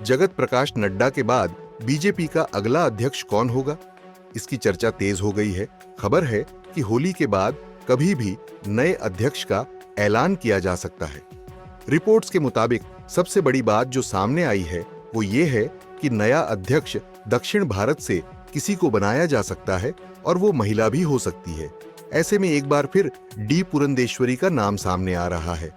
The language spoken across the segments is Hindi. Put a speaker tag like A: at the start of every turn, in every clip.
A: जगत प्रकाश नड्डा के बाद बीजेपी का अगला अध्यक्ष कौन होगा, इसकी चर्चा तेज हो गई है। खबर है कि होली के बाद कभी भी नए अध्यक्ष का ऐलान किया जा सकता है। रिपोर्ट्स के मुताबिक सबसे बड़ी बात जो सामने आई है वो ये है कि नया अध्यक्ष दक्षिण भारत से किसी को बनाया जा सकता है और वो महिला भी हो सकती है। ऐसे में एक बार फिर डी पुरंदेश्वरी का नाम सामने आ रहा है।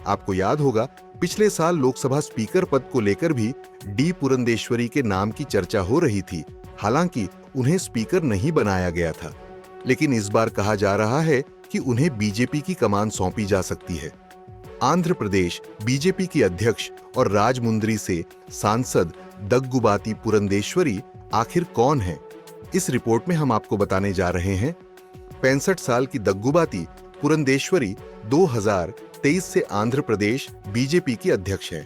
A: आपको याद होगा पिछले साल लोकसभा स्पीकर पद को लेकर भी डी पुरंदेश्वरी के नाम की चर्चा हो रही थी। हालांकि उन्हें स्पीकर नहीं बनाया गया था, लेकिन इस बार कहा जा रहा है कि उन्हें बीजेपी की कमान सौंपी जा सकती है। आंध्र प्रदेश बीजेपी की अध्यक्ष और राजमुंद्री से सांसद दग्गुबाती पुरंदेश्वरी आखिर कौन है, इस रिपोर्ट में हम आपको बताने जा रहे हैं। 65 साल की दग्गुबाती पुरंदेश्वरी 2023 से आंध्र प्रदेश बीजेपी की अध्यक्ष है।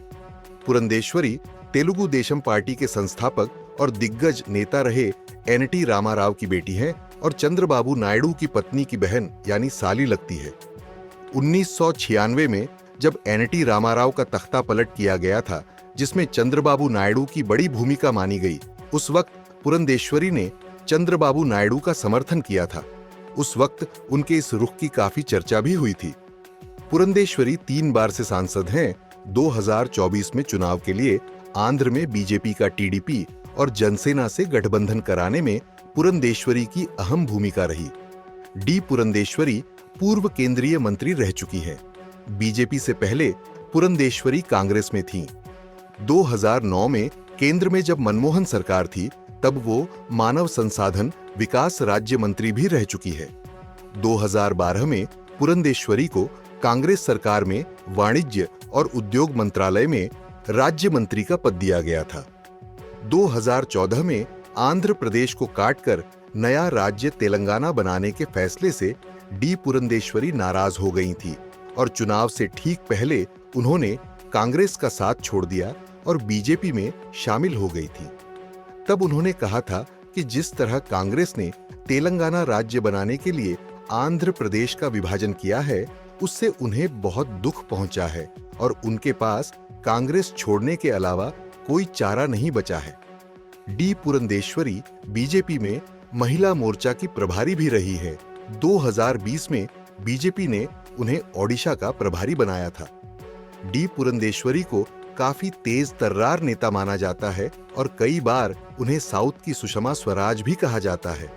A: पुरंदेश्वरी तेलुगु देशम पार्टी के संस्थापक और दिग्गज नेता रहे एनटी रामाराव की बेटी हैं और चंद्रबाबू नायडू की पत्नी की बहन यानी साली लगती है। 1996 में जब एनटी रामाराव का तख्ता पलट किया गया था, जिसमें चंद्रबाबू नायडू की बड़ी भूमिका मानी गई, उस वक्त पुरंदेश्वरी ने चंद्रबाबू नायडू का समर्थन किया था। उस वक्त उनके इस रुख की काफी चर्चा भी हुई थी। पुरंदेश्वरी 3 बार से सांसद हैं। 2024 में चुनाव के लिए आंध्र में बीजेपी का टीडीपी और जनसेना से गठबंधन कराने में पुरंदेश्वरी की अहम भूमिका रही। डी पुरंदेश्वरी पूर्व केंद्रीय मंत्री रह चुकी हैं। बीजेपी से पहले पुरंदेश्वरी कांग्रेस में थीं। 2009 में केंद्र में जब मनमोहन सरकार थी, तब वो मानव संसाधन विकास राज्य मंत्री भी रह चुकी है। 2012 में पुरंदेश्वरी को कांग्रेस सरकार में वाणिज्य और उद्योग मंत्रालय में राज्य मंत्री का पद दिया गया था। 2014 में आंध्र प्रदेश को काटकर नया राज्य तेलंगाना बनाने के फैसले से डी पुरंदेश्वरी नाराज हो गई थी और चुनाव से ठीक पहले उन्होंने कांग्रेस का साथ छोड़ दिया और बीजेपी में शामिल हो गई थी। तब उन्होंने कहा था कि जिस तरह कांग्रेस ने तेलंगाना राज्य बनाने के लिए आंध्र प्रदेश का विभाजन किया है, उससे उन्हें बहुत दुख पहुंचा है और उनके पास कांग्रेस छोड़ने के अलावा कोई चारा नहीं बचा है। डी पुरंदेश्वरी बीजेपी में महिला मोर्चा की प्रभारी भी रही है। 2020 में बीजेपी ने उन्हें ओडिशा का प्रभारी बनाया था। डी पुरंदेश्वरी को काफी तेज तर्रार नेता माना जाता है और कई बार उन्हें साउथ की सुषमा स्वराज भी कहा जाता है।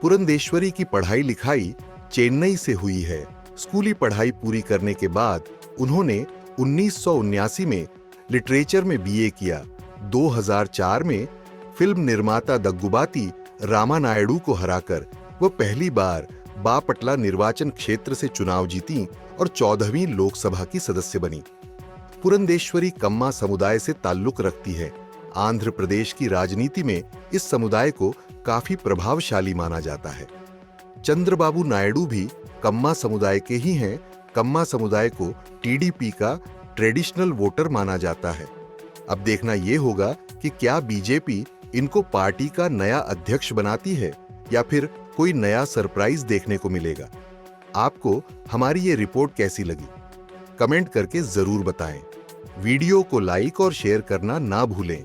A: पुरंदेश्वरी की पढ़ाई लिखाई चेन्नई से हुई है। स्कूली पढ़ाई पूरी करने के बाद उन्होंने 1979 में लिटरेचर में बीए किया। 2004 में फिल्म निर्माता दग्गुबाती रामानायडू को हराकर वो पहली बार बापटला निर्वाचन क्षेत्र से चुनाव जीती और 14वीं लोकसभा की सदस्य बनी। पुरंदेश्वरी कम्मा समुदाय से ताल्लुक रखती है। आंध्र प्रदेश की राजनीति में इस समुदाय को काफी प्रभावशाली माना जाता है। चंद्रबाबू नायडू भी कम्मा समुदाय के ही हैं। कम्मा समुदाय को टीडीपी का ट्रेडिशनल वोटर माना जाता है। अब देखना यह होगा कि क्या बीजेपी इनको पार्टी का नया अध्यक्ष बनाती है या फिर कोई नया सरप्राइज देखने को मिलेगा। आपको हमारी ये रिपोर्ट कैसी लगी, कमेंट करके जरूर बताएं। वीडियो को लाइक और शेयर करना ना भूलें।